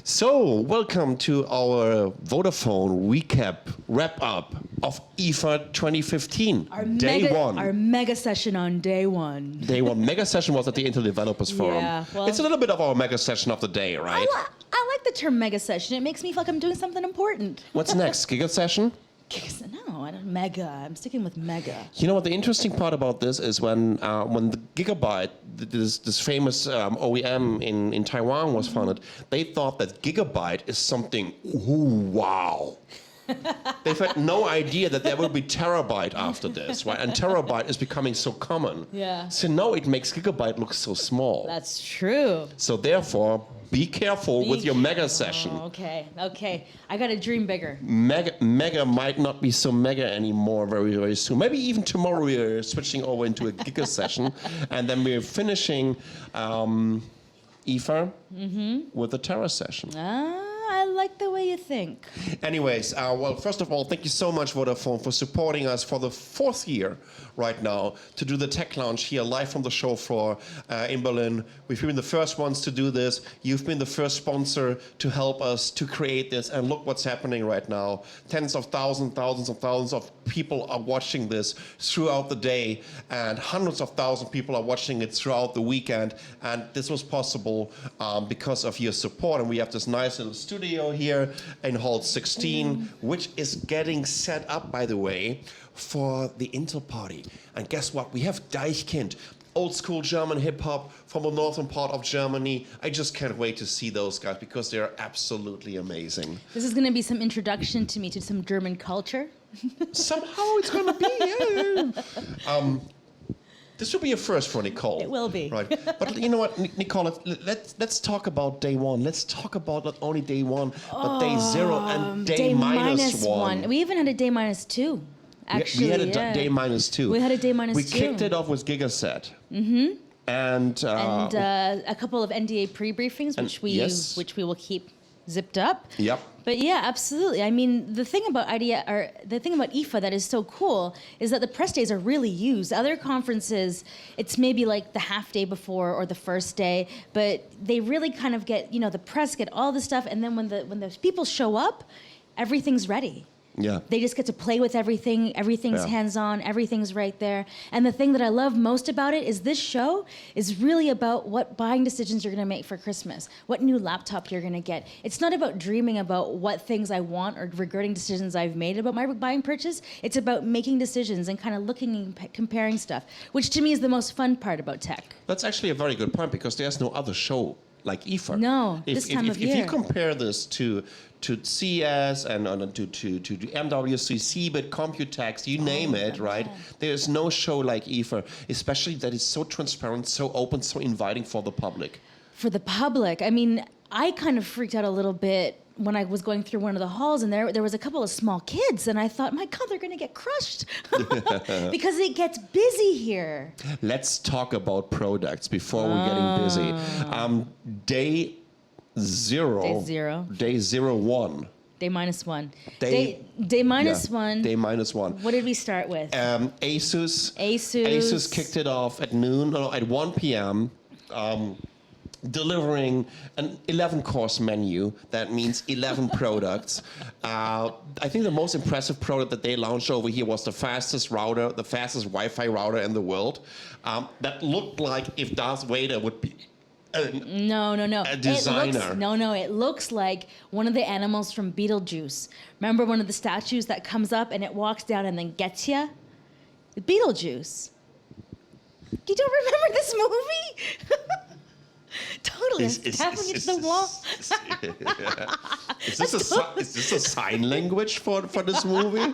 So, welcome to our Vodafone wrap-up of IFA 2015, day one. Our mega session on day one. Day one. Mega session was at the Intel Developers Forum. Yeah, well, it's a little bit of our mega session of the day, right? I like the term mega session. It makes me feel like I'm doing something important. What's next? Giga session? No, I don't, mega. I'm sticking with mega. You know what? The interesting part about this is when the Gigabyte, this famous OEM in Taiwan was founded, they thought that Gigabyte is something, ooh, wow. They've had no idea that there will be terabyte after this, right? And terabyte is becoming so common. Yeah. So now it makes Gigabyte look so small. That's true. So therefore, be careful with your mega session. Okay. I got to dream bigger. Mega might not be so mega anymore very, very soon. Maybe even tomorrow we're switching over into a giga session, and then we're finishing IFA with a Terra session. I like the way you think. Anyways, well, first of all, thank you so much, Vodafone, for supporting us for the 4th year right now to do the tech launch here live from the show floor in Berlin. We've been the first ones to do this. You've been the first sponsor to help us to create this, and look what's happening right now. Tens of thousands of people are watching this throughout the day, and hundreds of thousands of people are watching it throughout the weekend, and this was possible because of your support. And we have this nice little studio here in Hall 16, which is getting set up, by the way, for the Intel party. And guess what? We have Deichkind, old school German hip hop from the northern part of Germany. I just can't wait to see those guys because they're absolutely amazing. This is going to be some introduction to me to some German culture. Somehow it's going to be, yeah. This will be a first for Nicole. It will be. Right. But you know what, Nicole, let's talk about day one. Let's talk about not only day one, but day 0 and day minus one. We even had a day minus 2. Actually, we had a day minus 2. We had a day minus 2. We kicked it off with Gigaset. And a couple of NDA pre-briefings, which we will keep zipped up. Yep. But yeah, absolutely. I mean, the thing about IFA that is so cool is that the press days are really used. Other conferences, it's maybe like the half day before or the first day, but they really kind of get, the press get all the stuff, and then when the people show up, everything's ready. Yeah. They just get to play with everything. Everything's hands-on. Everything's right there. And the thing that I love most about it is this show is really about what buying decisions you're going to make for Christmas, what new laptop you're going to get. It's not about dreaming about what things I want or regretting decisions I've made about my buying purchase. It's about making decisions and kind of looking and comparing stuff, which to me is the most fun part about tech. That's actually a very good point because there's no other show like IFA. No, this time of year. If you compare this to CS and to MWC, but Computex, you name it, right? There's no show like IFA, especially that is so transparent, so open, so inviting for the public. For the public, I mean, I kind of freaked out a little bit when I was going through one of the halls, and there was a couple of small kids, and I thought, my God, they're going to get crushed because it gets busy here. Let's talk about products before we're getting busy. Day 0. Day 01. Day minus 1. Day minus 1. Day minus 1. What did we start with? Asus kicked it off at 1 p.m. Delivering an 11-course menu. That means 11 products. I think the most impressive product that they launched over here was the fastest router, the fastest Wi-Fi router in the world. That looked like if Darth Vader would be a designer. It looks like one of the animals from Beetlejuice. Remember one of the statues that comes up and it walks down and then gets you? Beetlejuice. You don't remember this movie? Totally, tapping into the wall. Is this a sign language for this movie?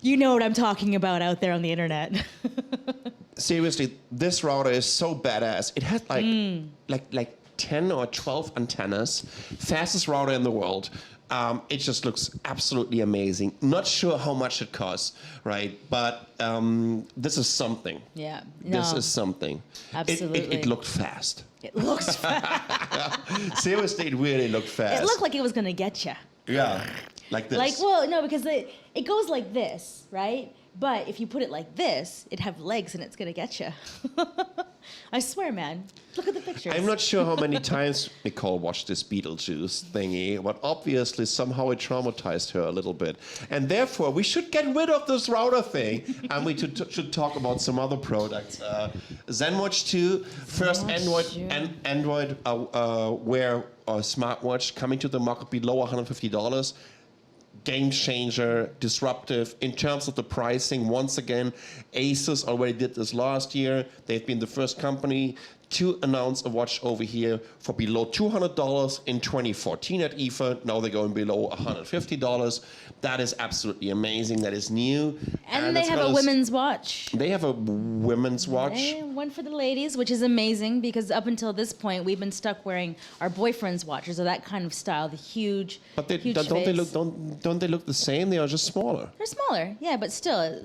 You know what I'm talking about out there on the internet. Seriously, this router is so badass. It has like 10 or 12 antennas, fastest router in the world. It just looks absolutely amazing. Not sure how much it costs, right? But this is something. Yeah. This is something. Absolutely. It looked fast. It looks fast. Seriously, it really looked fast. It looked like it was going to get you. Yeah, like this. Because it goes like this, right? But if you put it like this, it'd have legs and it's going to get you. I swear, man. Look at the pictures. I'm not sure how many times Nicole watched this Beetlejuice thingy, but obviously somehow it traumatized her a little bit. And therefore, we should get rid of this router thing, and we should talk about some other products. ZenWatch 2, first Android Wear smartwatch coming to the market below $150. Game changer, disruptive in terms of the pricing. Once again, Asus already did this last year. They've been the first company to announce a watch over here for below $200 in 2014 at IFA. Now they're going below $150. That is absolutely amazing. That is new. And they have a women's watch. They have a women's watch. One for the ladies, which is amazing because up until this point, we've been stuck wearing our boyfriend's watches or that kind of style, the huge, but they, huge don't face. they look the same? They are just smaller. They're smaller, yeah, but still,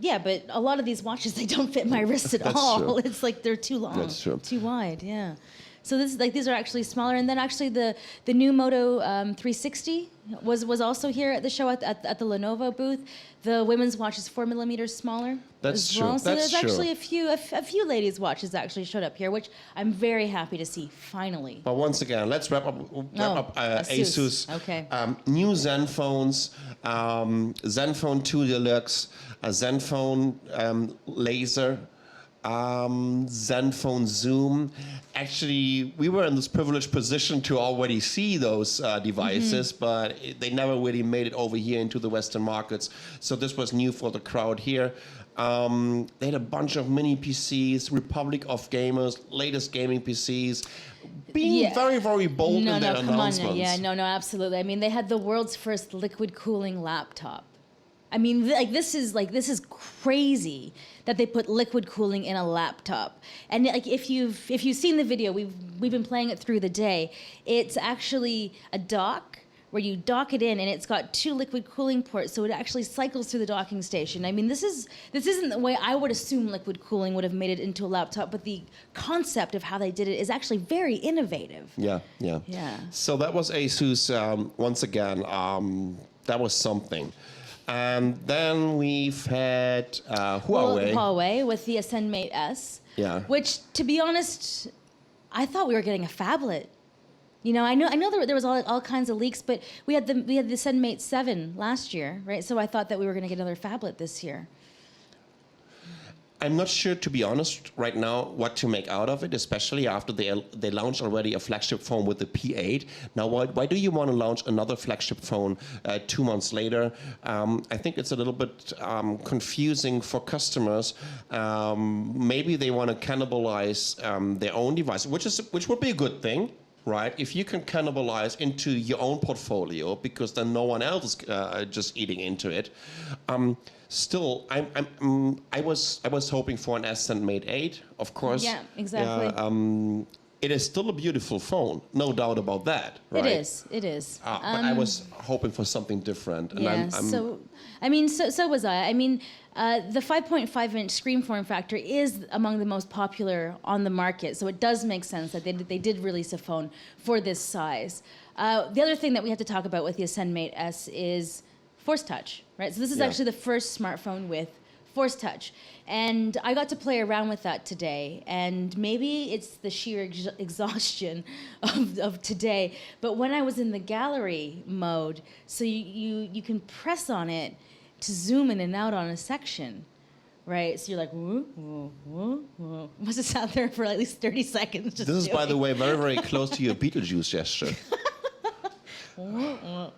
yeah, but a lot of these watches, they don't fit my wrist at all. True. It's like they're too long. That's true. Too wide, yeah. So this is these are actually smaller. And then actually the new Moto 360 was also here at the show at the Lenovo booth. The women's watch is 4 millimeters smaller. That's as well. true. So That's there's true. actually a few ladies' watches actually showed up here, which I'm very happy to see finally. But once again, let's wrap up Asus. Okay. New Zenphones, Zenfone 2 Deluxe, Zenfone Laser, Zenfone Zoom. Actually, we were in this privileged position to already see those devices, but they never really made it over here into the Western markets. So this was new for the crowd here. They had a bunch of mini PCs, Republic of Gamers, latest gaming PCs, being very, very bold in their announcements. No, absolutely. I mean, they had the world's first liquid cooling laptop. I mean, this is crazy that they put liquid cooling in a laptop. And like if you've seen the video, we've been playing it through the day. It's actually a dock where you dock it in, and it's got 2 liquid cooling ports, so it actually cycles through the docking station. I mean, this isn't the way I would assume liquid cooling would have made it into a laptop, but the concept of how they did it is actually very innovative. Yeah. So that was Asus once again. That was something. And then we've had Huawei. Well, Huawei with the Ascend Mate S. Yeah. Which, to be honest, I thought we were getting a phablet. You know, I know there was all kinds of leaks, but we had the Ascend Mate 7 last year, right? So I thought that we were going to get another phablet this year. I'm not sure, to be honest, right now, what to make out of it, especially after they launched already a flagship phone with the P8. Now, why do you want to launch another flagship phone 2 months later? I think it's a little bit confusing for customers. Maybe they want to cannibalize their own device, which would be a good thing. Right, if you can cannibalize into your own portfolio, because then no one else is just eating into it. Still, I was hoping for an Ascend Mate 8, of course. Yeah, exactly. It is still a beautiful phone, no doubt about that. Right? It is. But I was hoping for something different. And yeah. So was I. I mean, the 5.5-inch screen form factor is among the most popular on the market, so it does make sense that they did release a phone for this size. The other thing that we have to talk about with the Ascend Mate S is Force Touch, right? So this is actually the first smartphone with Force Touch. And I got to play around with that today, and maybe it's the sheer exhaustion of today, but when I was in the gallery mode, so you can press on it to zoom in and out on a section, right? So you're like, woo, woo, woo, woo. Must have sat there for at least 30 seconds. Just this is, by the way, very, very close to your Beetlejuice gesture. That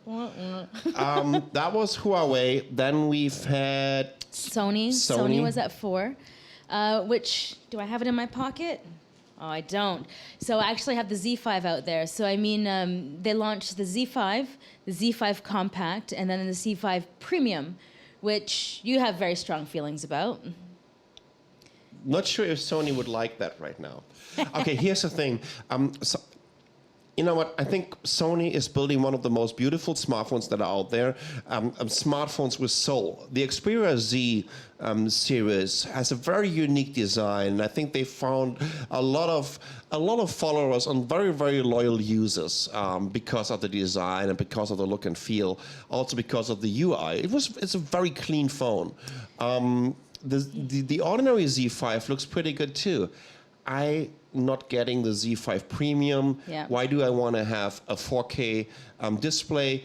was Huawei. Then we've had Sony. Sony was at 4. Which, do I have it in my pocket? Oh, I don't. So I actually have the Z5 out there. So I mean, they launched the Z5, the Z5 Compact, and then the Z5 Premium, which you have very strong feelings about. Not sure if Sony would like that right now. Okay, here's the thing. You know what? I think Sony is building one of the most beautiful smartphones that are out there. Smartphones with soul. The Xperia Z series has a very unique design. I think they found a lot of followers and very, very loyal users because of the design and because of the look and feel. Also because of the UI. It's a very clean phone. The ordinary Z5 looks pretty good too. Not getting the Z5 Premium. Yeah. Why do I want to have a 4K display?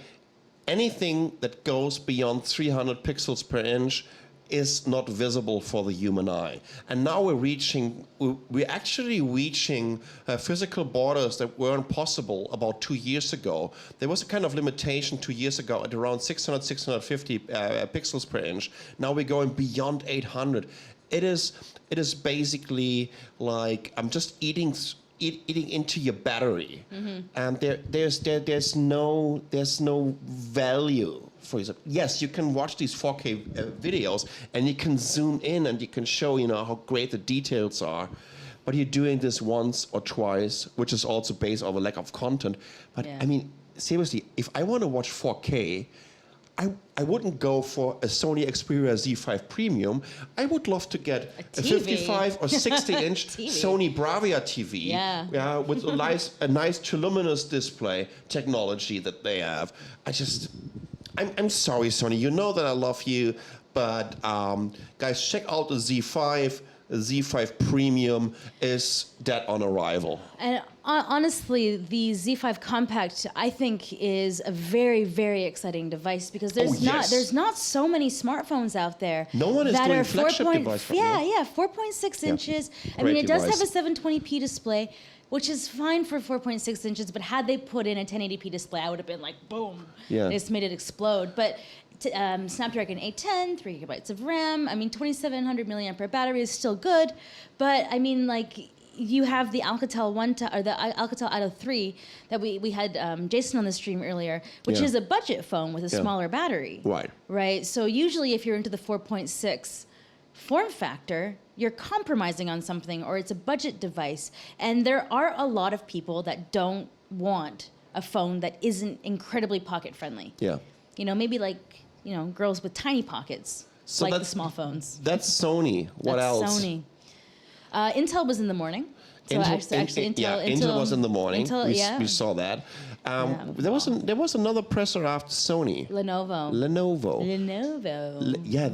Anything that goes beyond 300 pixels per inch is not visible for the human eye. And now we're actually reaching physical borders that weren't possible about 2 years ago. There was a kind of limitation 2 years ago at around 600, 650 pixels per inch. Now we're going beyond 800. It is basically like I'm just eating into your battery, and there's no value for yourself. Yes, you can watch these 4K videos, and you can zoom in and you can show how great the details are, but you're doing this once or twice, which is also based on a lack of content. But Yeah. I mean, seriously, if I want to watch 4K. I wouldn't go for a Sony Xperia Z5 Premium. I would love to get a 55 or 60-inch Sony Bravia TV. Yeah. With a nice luminous display technology that they have. I'm sorry, Sony. You know that I love you, but guys, check out the Z5. The Z5 Premium is dead on arrival. And honestly, the Z5 Compact, I think, is a very, very exciting device because there's not so many smartphones out there. No one is that doing are flagship device. 4.6 inches. I mean, Great it does have device. a 720p display, which is fine for 4.6 inches. But had they put in a 1080p display, I would have been like, boom. Yeah. They just made it explode. But Snapdragon 810, 3 gigabytes of RAM. I mean, 2,700 milliampere battery is still good, but I mean, like, you have the Alcatel the Alcatel Ado 3 that we had Jason on the stream earlier, which is a budget phone with a smaller battery. Right. Right. So usually, if you're into the 4.6 form factor, you're compromising on something, or it's a budget device, and there are a lot of people that don't want a phone that isn't incredibly pocket friendly. Yeah. Maybe like, girls with tiny pockets, So like the that's- small phones. That's Sony. What That's else? Sony. Intel was in the morning. So Intel was in the morning. Intel, we saw that. There was another presser after Sony. Lenovo.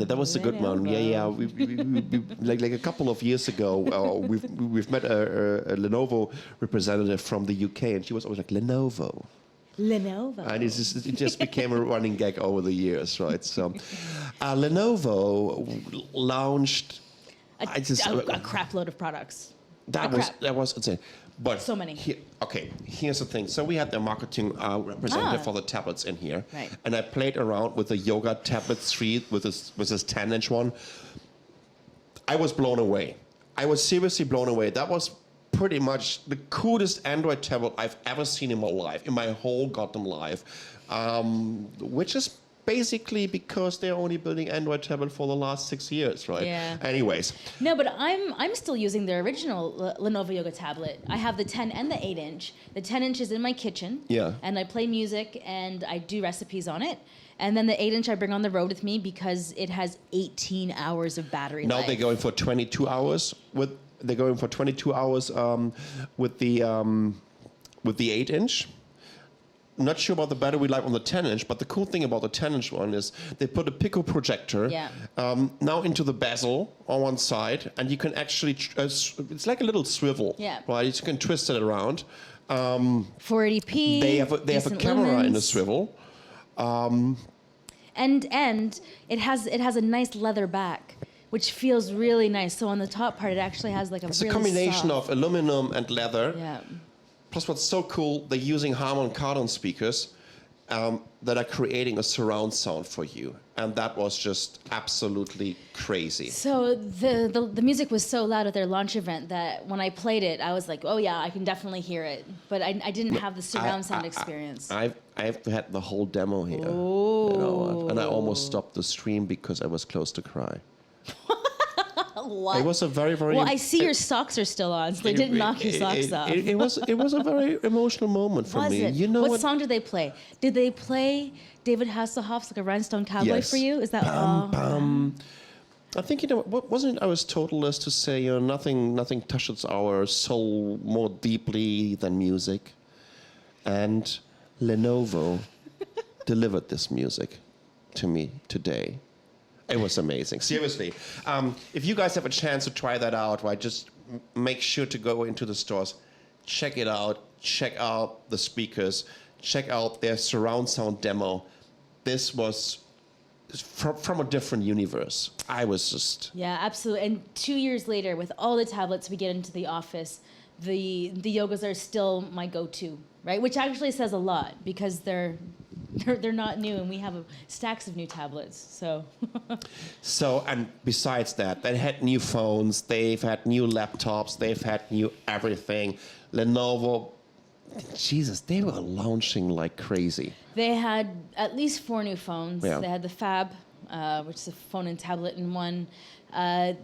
That was a good one. Yeah. We like a couple of years ago, we've met a Lenovo representative from the UK, and she was always like Lenovo. And it just became a running gag over the years, right? So, Lenovo launched a crap load of products. That was insane. But so many. Here's the thing. So we had the marketing representative for the tablets in here, right. And I played around with the Yoga Tablet 3 with this 10-inch one. I was blown away. I was seriously blown away. That was pretty much the coolest Android tablet I've ever seen in my life, in my whole goddamn life, which is basically because they're only building Android tablet for the last 6 years, right? Yeah. Anyways. No, but I'm still using the original Lenovo Yoga tablet. I have the 10 and the 8-inch. The 10-inch is in my kitchen. Yeah. And I play music and I do recipes on it. And then the 8-inch I bring on the road with me because it has 18 hours of battery life. Now they're going for 22 hours with the 8-inch. Not sure about the battery life on the 10-inch, but the cool thing about the 10-inch one is they put a Pico projector now into the bezel on one side, and you can actually it's like a little swivel, right? You can twist it around. 480p. They have a camera in the swivel, and it has a nice leather back, which feels really nice. So on the top part, it actually has like it's a combination of aluminum and leather. Yeah. Plus, what's so cool, they're using Harman Kardon speakers that are creating a surround sound for you. And that was just absolutely crazy. So the music was so loud at their launch event that when I played it, I was like, oh yeah, I can definitely hear it. But I didn't have the surround sound experience. I've had the whole demo here. Oh. And I almost stopped the stream because I was close to cry. What? It was a very, very... Well, I see your socks are still on, so they didn't knock your socks off. It was a very emotional moment for me. It? You know what song did they play? Did they play David Hasselhoff's like a Rhinestone Cowboy for you? Is that... I think, what wasn't it Aristoteles to say, nothing touches our soul more deeply than music? And Lenovo delivered this music to me today. It was amazing. Seriously. If you guys have a chance to try that out, right, just make sure to go into the stores, check it out, check out the speakers, check out their surround sound demo. This was from a different universe. I was just... Yeah, absolutely. And 2 years later, with all the tablets we get into the office, the Yogas are still my go-to, right? Which actually says a lot, because they're not new, and we have stacks of new tablets. So, and besides that, they had new phones, they've had new laptops, they've had new everything. Lenovo, Jesus, they were launching like crazy. They had at least 4 new phones. Yeah. They had the Fab, which is a phone and tablet in one. They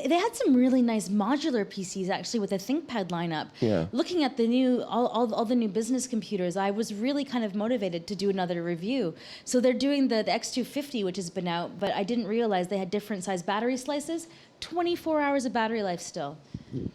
had some really nice modular PCs actually with a ThinkPad lineup. Yeah. Looking at the new all the new business computers, I was really kind of motivated to do another review. So they're doing the X250, which has been out, but I didn't realize they had different size battery slices. 24 hours of battery life still.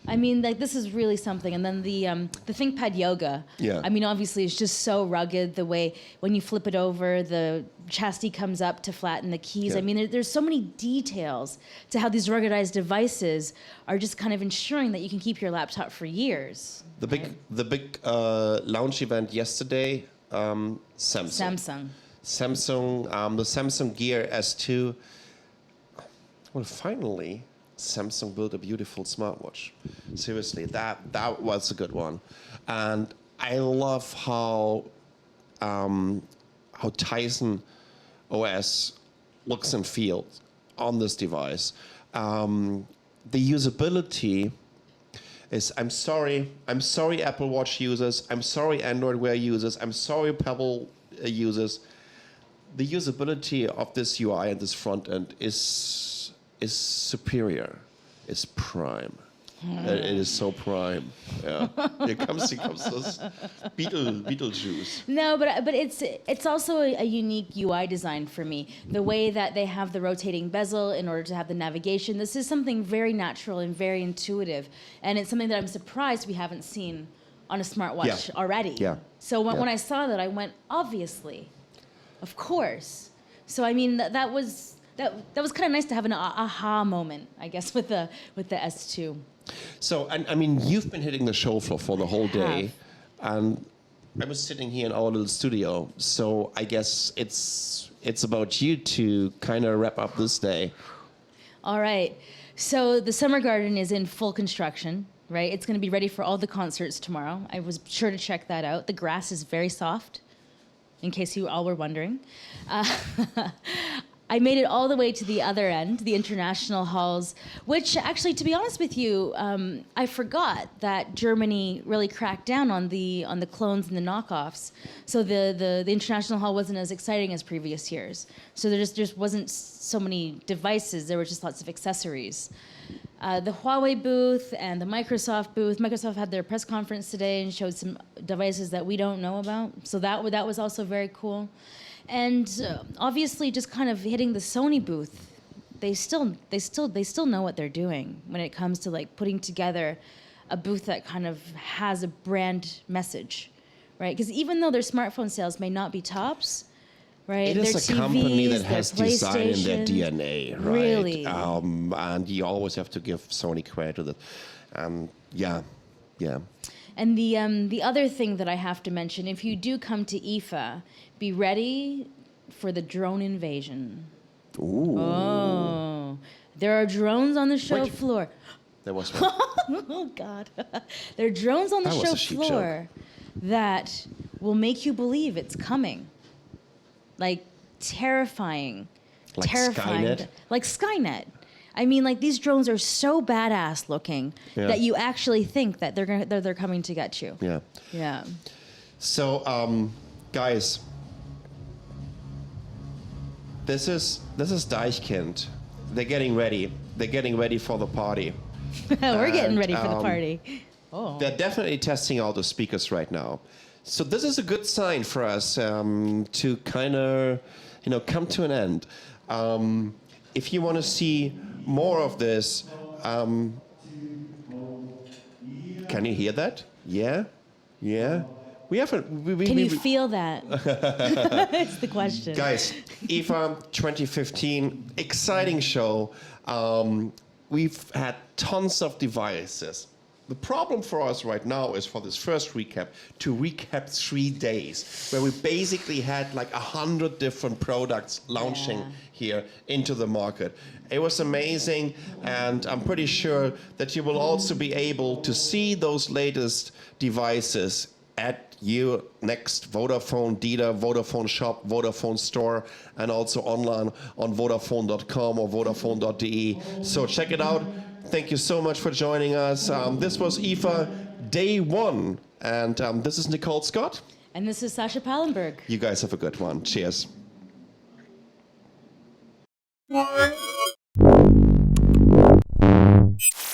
I mean, like, this is really something. And then the ThinkPad Yoga. Yeah. I mean, obviously, it's just so rugged. The way when you flip it over, the chassis comes up to flatten the keys. Yeah. I mean, there's so many details to how these ruggedized devices are just kind of ensuring that you can keep your laptop for years. The big launch event yesterday, Samsung. The Samsung Gear S2. Well, finally, Samsung built a beautiful smartwatch. Seriously, that was a good one, and I love how Tizen OS looks and feels on this device. The usability is, I'm sorry Apple Watch users, I'm sorry Android Wear users, I'm sorry Pebble users. The usability of this UI and this front end is superior. It's prime. It is so prime. Yeah. Here comes this Beetlejuice. No, but it's also a unique UI design for me. The way that they have the rotating bezel in order to have the navigation. This is something very natural and very intuitive, and it's something that I'm surprised we haven't seen on a smartwatch already. Yeah. So when I saw that, I went, obviously, of course. So I mean that was kind of nice to have an aha moment, I guess, with the S2. So, and I mean, you've been hitting the show floor for the whole day, and I was sitting here in our little studio. So I guess it's about you to kind of wrap up this day. All right. So the Summer Garden is in full construction, right? It's going to be ready for all the concerts tomorrow. I was sure to check that out. The grass is very soft, in case you all were wondering. I made it all the way to the other end, the international halls, which actually, to be honest with you, I forgot that Germany really cracked down on the clones and the knockoffs. So the international hall wasn't as exciting as previous years. So there just wasn't so many devices. There were just lots of accessories. The Huawei booth and the Microsoft booth. Microsoft had their press conference today and showed some devices that we don't know about. So that was also very cool. And obviously, just kind of hitting the Sony booth, they still know what they're doing when it comes to like putting together a booth that kind of has a brand message, right? Because even though their smartphone sales may not be tops, right? It is their a company that TVs, has their design in their PlayStation, DNA, right? Really? And you always have to give Sony credit to that. Yeah. And the other thing that I have to mention, if you do come to IFA, be ready for the drone invasion. Ooh. Oh, there are drones on the show floor. There was one. Oh, God. There are drones on the That was show a cheap floor that will make you believe it's coming. Like, terrifying. Like terrifying. Skynet? Like Skynet. I mean, like, these drones are so badass looking that you actually think that they're coming to get you. Yeah. Yeah. So, guys, this is Deichkind. They're getting ready. they're getting ready for the party. We're getting ready for the And, party. Oh. They're definitely testing out the speakers right now. So this is a good sign for us to kind of, come to an end. If you want to see more of this, can you hear that? Yeah? Yeah? We haven't. Can you feel that? It's the question. Guys, IFA 2015, exciting show. We've had tons of devices. The problem for us right now is for this first recap, to recap 3 days, where we basically had like 100 different products launching here into the market. It was amazing, and I'm pretty sure that you will also be able to see those latest devices at your next Vodafone dealer, Vodafone shop, Vodafone store, and also online on Vodafone.com or Vodafone.de. So check it out. Thank you so much for joining us. This was IFA Day 1, and this is Nicole Scott. And this is Sasha Pallenberg. You guys have a good one. Cheers. What?